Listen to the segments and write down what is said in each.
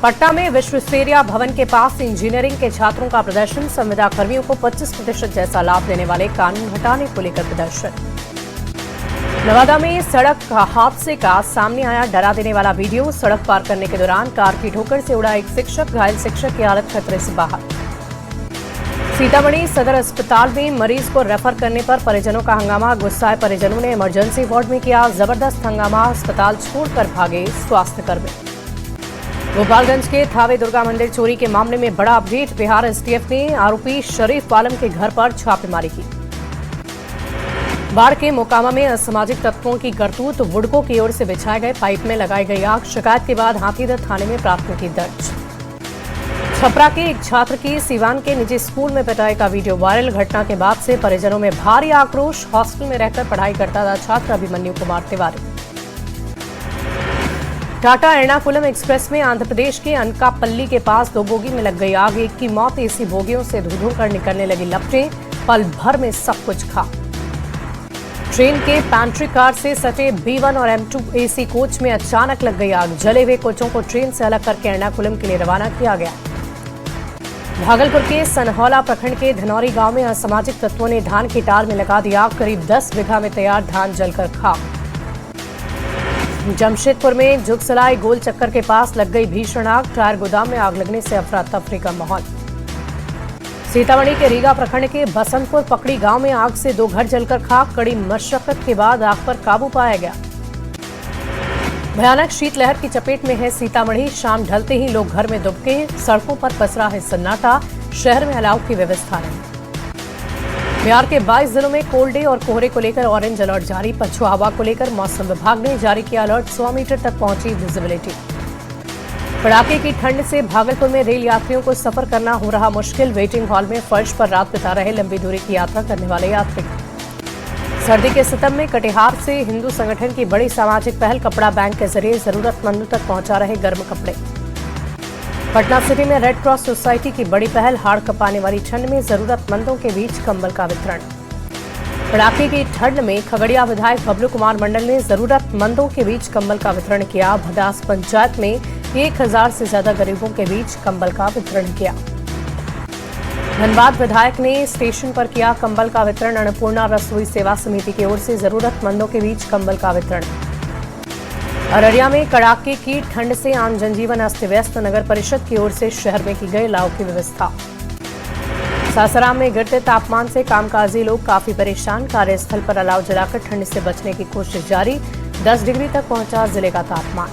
पटना में विश्वेश्वरैया भवन के पास इंजीनियरिंग के छात्रों का प्रदर्शन। संविदा कर्मियों को 25% जैसा लाभ देने वाले कानून हटाने को लेकर प्रदर्शन। नवादा में सड़क हादसे का सामने आया डरा देने वाला वीडियो। सड़क पार करने के दौरान कार की ठोकर से उड़ा एक शिक्षक, घायल शिक्षक की हालत खतरे से बाहर। सीतामढ़ी सदर अस्पताल में मरीज को रेफर करने पर परिजनों का हंगामा। गुस्साए परिजनों ने इमरजेंसी वार्ड में किया जबरदस्त हंगामा। अस्पताल छोड़कर भागे स्वास्थ्यकर्मी। गोपालगंज के थावे दुर्गा मंदिर चोरी के मामले में बड़ा अपडेट। बिहार एसटीएफ ने आरोपी शरीफ आलम के घर पर छापेमारी की। बाढ़ के मोकामा में असामाजिक तत्वों की करतूत। वुडको की ओर से बिछाए गए पाइप में लगाई गई आग। शिकायत के बाद हाथीदह थाने में प्राथमिकी दर्ज। छपरा के एक छात्र की सीवान के निजी स्कूल में पिटाई का वीडियो वायरल। घटना के बाद से परिजनों में भारी आक्रोश। हॉस्टल में रहकर पढ़ाई करता था छात्र अभिमन्यु कुमार तिवारी। टाटा एर्नाकुलम एक्सप्रेस में आंध्र प्रदेश के अनकापल्ली के पास 2 बोगी में लग गई आग। एक की मौत। एसी बोगियों से धू-धू कर निकलने लगी लपटें। पल भर में सब कुछ खाक। ट्रेन के पैंट्री कार से सटे B1 और M2 एसी कोच में अचानक लग गई आग। जले हुए कोचों को ट्रेन से अलग करके एर्नाकुलम के लिए रवाना किया गया। भागलपुर के सनहौला प्रखंड के धनौरी गांव में असामाजिक तत्वों ने धान की टाल में लगा दी आग। करीब 10 बीघा में तैयार धान जलकर खाक। जमशेदपुर में जुगसलाई गोल चक्कर के पास लग गई भीषण आग। टायर गोदाम में आग लगने से अफरा तफरी का माहौल। सीतामढ़ी के रीगा प्रखंड के बसंतपुर पकड़ी गांव में आग से 2 घर जलकर खाक। कड़ी मशक्कत के बाद आग पर काबू पाया गया। भयानक शीतलहर की चपेट में है सीतामढ़ी। शाम ढलते ही लोग घर में दुबके। सड़कों पर पसरा है सन्नाटा। शहर में अलाव की व्यवस्था नहीं। बिहार के 22 जिलों में कोल्ड डे और कोहरे को लेकर ऑरेंज अलर्ट जारी। पछुआ हवा को लेकर मौसम विभाग ने जारी किया अलर्ट। 100 मीटर तक पहुंची विजिबिलिटी। कड़ाके की ठंड से भागलपुर में रेल यात्रियों को सफर करना हो रहा मुश्किल। वेटिंग हॉल में फर्श पर रात बिता रहे लंबी दूरी की यात्रा करने वाले यात्री। सर्दी के सितम में कटिहार से हिंदू संगठन की बड़ी सामाजिक पहल। कपड़ा बैंक के जरिए जरूरतमंदों तक पहुंचा रहे गर्म कपड़े। पटना सिटी में रेड क्रॉस सोसाइटी की बड़ी पहल। हाड़ कपाने वाली ठंड में जरूरतमंदों के बीच कंबल का वितरण। कड़ाके की ठंड में खगड़िया विधायक बबलू कुमार मंडल ने जरूरतमंदों के बीच कंबल का वितरण किया। भदास पंचायत में 1000 से ज्यादा गरीबों के बीच कंबल का वितरण किया। धनबाद विधायक ने स्टेशन पर किया कंबल का वितरण। अन्नपूर्णा रसोई सेवा समिति की ओर से जरूरतमंदों के बीच कंबल का वितरण। अररिया में कड़ाके की ठंड से आम जनजीवन अस्त व्यस्त। नगर परिषद की ओर से शहर में की गई अलाव की व्यवस्था। सासाराम में गिरते तापमान से कामकाजी लोग काफी परेशान। कार्यस्थल पर अलाव जलाकर ठंड से बचने की कोशिश जारी। 10 डिग्री तक पहुंचा जिले का तापमान।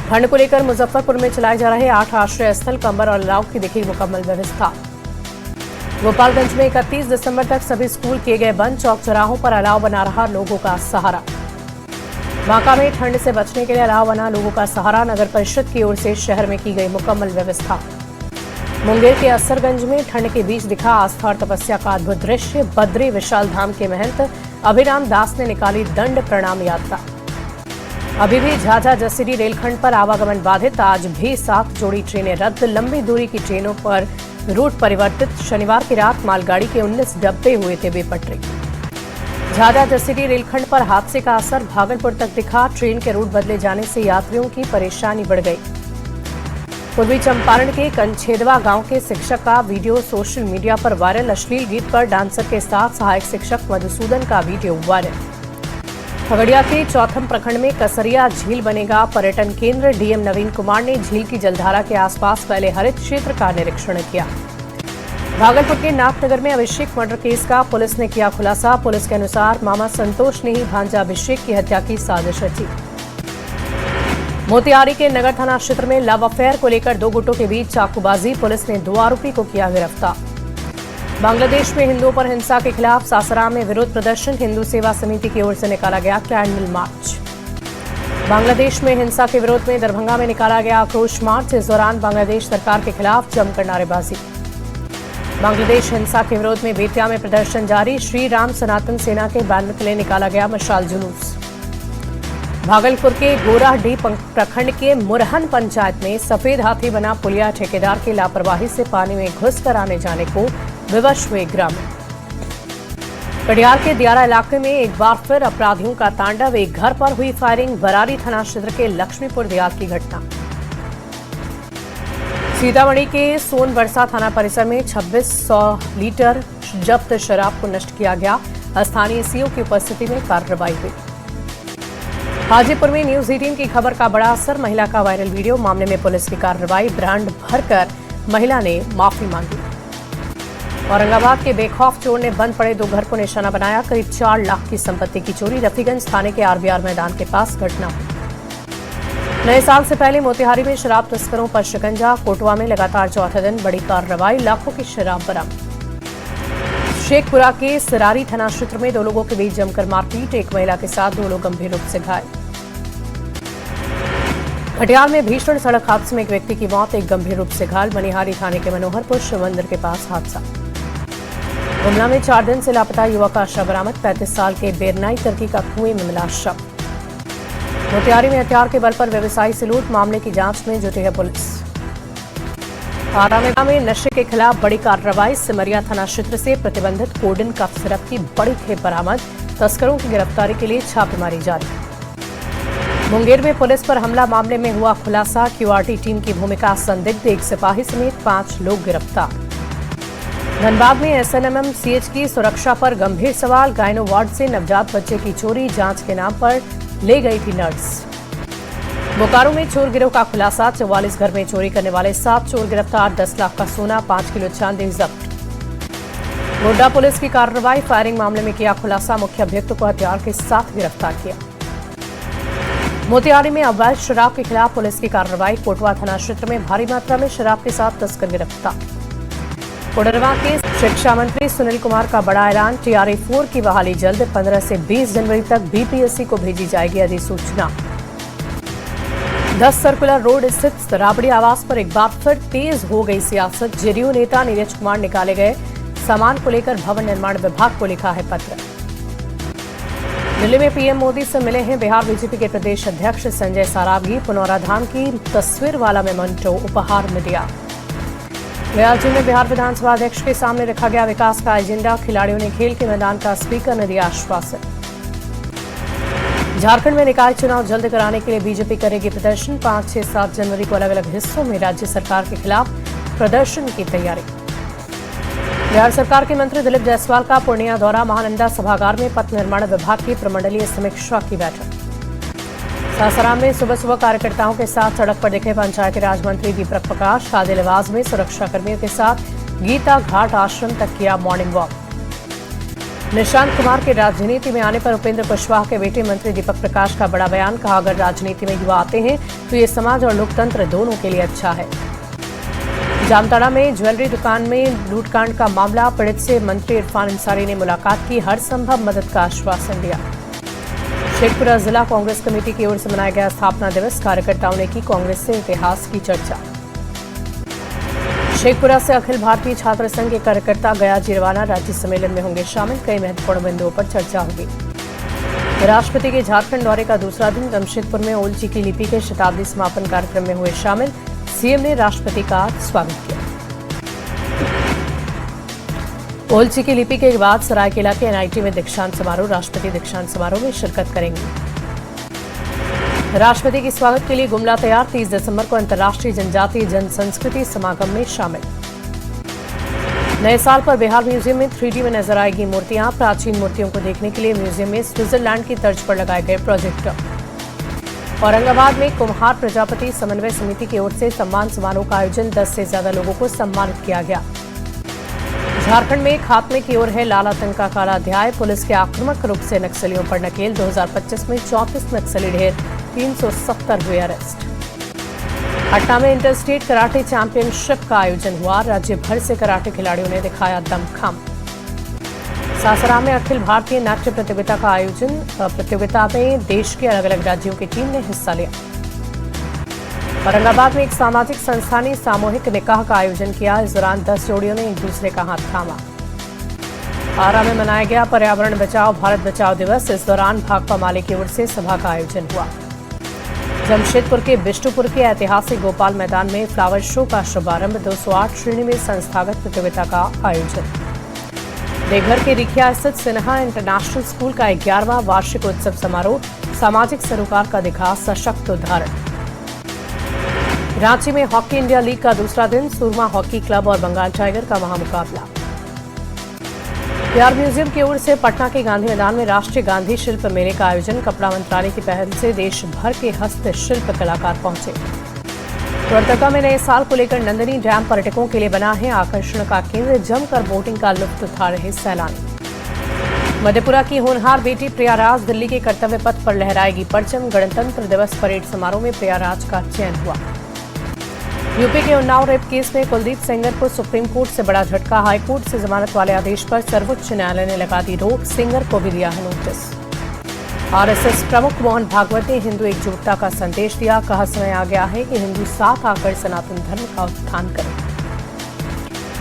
ठंड को लेकर मुजफ्फरपुर में चलाए जा रहे 8 आश्रय स्थल कंबल और अलाव की दिखी मुकम्मल व्यवस्था। गोपालगंज में 31 दिसंबर तक सभी स्कूल किए गए बंद। चौक चौराहों पर अलाव बना रहा लोगों का सहारा। बांका में ठंड से बचने के लिए अलाव बना लोगों का सहारा। नगर परिषद की ओर से शहर में की गई मुकम्मल व्यवस्था। मुंगेर के असरगंज में ठंड के बीच दिखा आस्था और तपस्या का अद्भुत दृश्य। बद्री विशाल धाम के महंत अभिराम दास ने निकाली दंड प्रणाम यात्रा। अभी भी झाझा जसीडीह रेलखंड पर आवागमन बाधित। आज भी 7 जोड़ी ट्रेनें रद्द। लंबी दूरी की ट्रेनों पर रूट परिवर्तित। शनिवार की रात मालगाड़ी के 19 डब्बे हुए थे बेपटरी। झाझा जसीडीह रेलखंड पर हादसे का असर भागलपुर तक दिखा। ट्रेन के रूट बदले जाने से यात्रियों की परेशानी बढ़ गई। पूर्वी चंपारण के कंछेदवा गांव के शिक्षक का वीडियो सोशल मीडिया पर वायरल। अश्लील गीत पर डांसर के साथ सहायक शिक्षक मधुसूदन का वीडियो वायरल। खगड़िया के चौथम प्रखंड में कसरिया झील बनेगा पर्यटन केंद्र। डीएम नवीन कुमार ने झील की जलधारा के आसपास फैले हरित क्षेत्र का निरीक्षण किया। भागलपुर के नाथनगर में अभिषेक मर्डर केस का पुलिस ने किया खुलासा। पुलिस के अनुसार मामा संतोष ने ही भांजा अभिषेक की हत्या की साजिश रची। मोतिहारी के नगर थाना क्षेत्र में लव अफेयर को लेकर 2 गुटों के बीच चाकूबाजी। पुलिस ने 2 आरोपी को किया गिरफ्तार। बांग्लादेश में हिंदुओं पर हिंसा के खिलाफ सासाराम में विरोध प्रदर्शन। हिंदू सेवा समिति की ओर से निकाला गया कैंडल मार्च। बांग्लादेश में हिंसा के विरोध में दरभंगा में निकाला गया आक्रोश मार्च। इस दौरान बांग्लादेश सरकार के खिलाफ जमकर नारेबाजी। बांग्लादेश हिंसा के विरोध में बेतिया में प्रदर्शन जारी। श्री राम सनातन सेना के बैनर तले निकाला गया मशाल जुलूस। भागलपुर के गोराडीह प्रखंड के मुरहन पंचायत में सफेद हाथी बना पुलिया ठेकेदार की लापरवाही से पानी में घुसकर आने जाने को विवश हुए ग्रामीण। कटिहार के दियारा इलाके में एक बार फिर अपराधियों का तांडव। एक घर पर हुई फायरिंग। बरारी थाना क्षेत्र के लक्ष्मीपुर देहात की घटना। सीतामढ़ी के सोनबरसा थाना परिसर में 2600 लीटर जब्त शराब को नष्ट किया गया। स्थानीय सीओ की उपस्थिति में कार्रवाई हुई। हाजीपुर में न्यूज 18 की खबर का बड़ा असर, महिला का वायरल वीडियो, मामले में पुलिस की कार्रवाई, ब्रांड भरकर महिला ने माफी मांगी। औरंगाबाद के बेखौफ चोर ने बंद पड़े 2 घर को निशाना बनाया, करीब 4 लाख की संपत्ति की चोरी। रफीगंज थाने के आरबीआर मैदान के पास घटना हुई। नए साल से पहले मोतिहारी में शराब तस्करों पर शिकंजा, कोटवा में लगातार चौथे दिन बड़ी कार्रवाई, लाखों की शराब बरामद। शेखपुरा के सरारी थाना क्षेत्र में 2 लोगों के बीच जमकर मारपीट, एक महिला के साथ 2 लोग गंभीर रूप से घायल। कटिहार में भीषण सड़क हादसे में एक व्यक्ति की मौत, एक गंभीर रूप से घायल। मनिहारी थाने के मनोहरपुर शिव मंदिर के पास हादसा। गुमला में 4 दिन से लापता युवक का शव बरामद, 35 साल के बेरनाई तरकी का कुएं में मिला शव। मोतिहारी में हथियार के बल पर व्यवसायी से लूट, मामले की जांच में जुटी है पुलिस। आरामेगा में नशे के खिलाफ बड़ी कार्रवाई, सिमरिया थाना क्षेत्र से प्रतिबंधित कोडिन कफ सिरप की बड़ी खेप बरामद, तस्करों की गिरफ्तारी के लिए छापेमारी जारी। मुंगेर में पुलिस पर हमला मामले में हुआ खुलासा, क्यूआरटी टीम की भूमिका संदिग्ध, एक सिपाही समेत 5 लोग गिरफ्तार। धनबाद में एसएनएमएमसीएच की सुरक्षा पर गंभीर सवाल, गायनो वार्ड से नवजात बच्चे की चोरी, जांच के नाम पर ले गई थी नर्स। बोकारो में चोर गिरोह का खुलासा, 44 घर में चोरी करने वाले 7 चोर गिरफ्तार, 10 लाख का सोना, 5 किलो चांदी जब्त। गोड्डा पुलिस की कार्रवाई, फायरिंग मामले में किया खुलासा, मुख्य अभियुक्त को हथियार के साथ गिरफ्तार किया। मोतिहारी में अवैध शराब के खिलाफ पुलिस की कार्रवाई, कोटवा थाना क्षेत्र में भारी मात्रा में शराब के साथ तस्कर गिरफ्तार। कोडरवा के शिक्षा मंत्री सुनील कुमार का बड़ा ऐलान, TRA-4 की बहाली जल्द, 15 से 20 जनवरी तक BPSC को भेजी जाएगी अधिसूचना। 10 सर्कुलर रोड स्थित राबड़ी आवास पर एक बार फिर तेज हो गई सियासत, जेडीयू नेता नीरज कुमार निकाले गए, सामान को लेकर भवन निर्माण विभाग को लिखा है पत्र। दिल्ली में पीएम मोदी से मिले हैं बिहार बीजेपी के प्रदेश अध्यक्ष संजय सारागी, पुनौराधाम की तस्वीर वाला मेमेंटो उपहार में दिया। गयाजी में बिहार विधानसभा अध्यक्ष के सामने रखा गया विकास का एजेंडा, खिलाड़ियों ने खेल के मैदान का, स्पीकर ने दिया आश्वासन। झारखंड में निकाय चुनाव जल्द कराने के लिए बीजेपी करेगी प्रदर्शन, 5, 6, 7 जनवरी को अलग अलग हिस्सों में राज्य सरकार के खिलाफ प्रदर्शन की तैयारी। बिहार सरकार के मंत्री दिलीप जायसवाल का पूर्णिया दौरा, महानंदा सभागार में पथ निर्माण विभाग की प्रमंडलीय समीक्षा की बैठक। सासाराम में सुबह सुबह कार्यकर्ताओं के साथ सड़क पर दिखे पंचायती राज मंत्री दीपक प्रकाश, सादे लिबास में सुरक्षा कर्मियों के साथ गीता घाट आश्रम तक किया मॉर्निंग वॉक। निशांत कुमार के राजनीति में आने पर उपेंद्र कुशवाहा के बेटे मंत्री दीपक प्रकाश का बड़ा बयान, कहा अगर राजनीति में युवा आते हैं तो ये समाज और लोकतंत्र दोनों के लिए अच्छा है। जामताड़ा में ज्वेलरी दुकान में लूटकांड का मामला, पीड़ित से मंत्री इरफान अंसारी ने मुलाकात की, हर संभव मदद का आश्वासन दिया। शेखपुरा जिला कांग्रेस कमेटी की ओर से मनाया गया स्थापना दिवस, कार्यकर्ताओं ने की कांग्रेस से इतिहास की चर्चा। शेखपुरा से अखिल भारतीय छात्र संघ के कार्यकर्ता गयाजी रवाना, राज्य सम्मेलन में होंगे शामिल, कई महत्वपूर्ण बिंदुओं पर चर्चा होगी। राष्ट्रपति के झारखंड दौरे का दूसरा दिन, जमशेदपुर में ओल्ची की लिपि के शताब्दी समापन कार्यक्रम में हुए शामिल, सीएम ने राष्ट्रपति का स्वागत किया। ओल्ची की लिपि के बाद सरायकेला के एनआईटी में दीक्षांत समारोह, राष्ट्रपति दीक्षांत समारोह में शिरकत करेंगे। राष्ट्रपति के स्वागत के लिए गुमला तैयार, 30 दिसंबर को अंतर्राष्ट्रीय जनजातीय जन संस्कृति समागम में शामिल। नए साल पर बिहार म्यूजियम में 3D में नजर आएगी मूर्तियां, प्राचीन मूर्तियों को देखने के लिए म्यूजियम में स्विट्जरलैंड की तर्ज पर लगाए गए प्रोजेक्टर। औरंगाबाद में कुम्हार प्रजापति समन्वय समिति की ओर से सम्मान समारोह का आयोजन, 10 से ज्यादा लोगों को सम्मानित किया गया। झारखंड में खात्मे की ओर है लाल आतंक का काला अध्याय, पुलिस के आक्रामक रूप से नक्सलियों पर नकेल, 2025 में 34 नक्सली ढेर, 370 हुए अरेस्ट। पटना में इंटर स्टेट कराटे चैंपियनशिप का आयोजन हुआ, राज्य भर से कराटे खिलाड़ियों ने दिखाया दमखम। सासाराम में अखिल भारतीय नाट्य प्रतियोगिता का आयोजन, प्रतियोगिता में देश के अलग अलग राज्यों की टीम ने हिस्सा लिया। औरंगाबाद में एक सामाजिक संस्था ने सामूहिक निकाह का आयोजन किया, इस दौरान 10 जोड़ियों ने एक दूसरे का हाथ थामा। आरा में मनाया गया पर्यावरण बचाओ भारत बचाओ दिवस, इस दौरान भाकपा माले की ओर से सभा का आयोजन हुआ। जमशेदपुर के बिष्टुपुर के ऐतिहासिक गोपाल मैदान में फ्लावर शो का शुभारंभ, 208 श्रेणी में संस्थागत प्रतियोगिता का आयोजन। देवघर के रिखिया स्थित सिन्हा इंटरनेशनल स्कूल का 11वां वार्षिक उत्सव समारोह, सामाजिक सरोकार का दिखा सशक्त उदाहरण। रांची में हॉकी इंडिया लीग का दूसरा दिन, सुरमा हॉकी क्लब और बंगाल टाइगर का महामुकाबला। बिहार म्यूजियम की ओर से पटना के गांधी मैदान में राष्ट्रीय गांधी शिल्प मेले का आयोजन। कपड़ा मंत्रालय की पहल से देश भर के हस्तशिल्प कलाकार पहुंचे। वर्तका में नए साल को लेकर नंदिनी डैम पर्यटकों के लिए बना है आकर्षण का केंद्र। जमकर बोटिंग का लुत्फ उठा रहे सैलानी। मधेपुरा की होनहार बेटी प्रियाराज दिल्ली के कर्तव्य पथ पर लहराएगी परचम। गणतंत्र दिवस परेड समारोह में प्रियाराज का चयन हुआ। यूपी के उन्नाव रेप केस में कुलदीप सेंगर को सुप्रीम कोर्ट से बड़ा झटका। हाईकोर्ट से जमानत वाले आदेश पर सर्वोच्च न्यायालय ने लगा दी रोक। सेंगर को भी दिया है नोटिस। आरएसएस प्रमुख मोहन भागवत ने हिंदू एकजुटता का संदेश दिया। कहा, समय आ गया है कि हिंदू साथ आकर सनातन धर्म का उत्थान करें।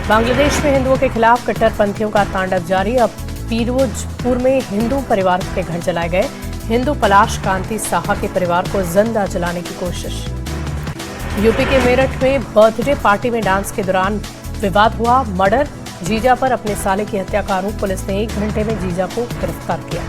बांग्लादेश में हिंदुओं के खिलाफ कट्टरपंथियों का तांडव जारी। अब पीरोजपुर में हिंदू परिवार के घर जलाए गए। हिंदू पलाश कांति साहा के परिवार को जिंदा जलाने की कोशिश। यूपी के मेरठ में बर्थडे पार्टी में डांस के दौरान विवाद हुआ। मर्डर, जीजा पर अपने साले की हत्या का आरोप। पुलिस ने 1 घंटे में जीजा को गिरफ्तार किया।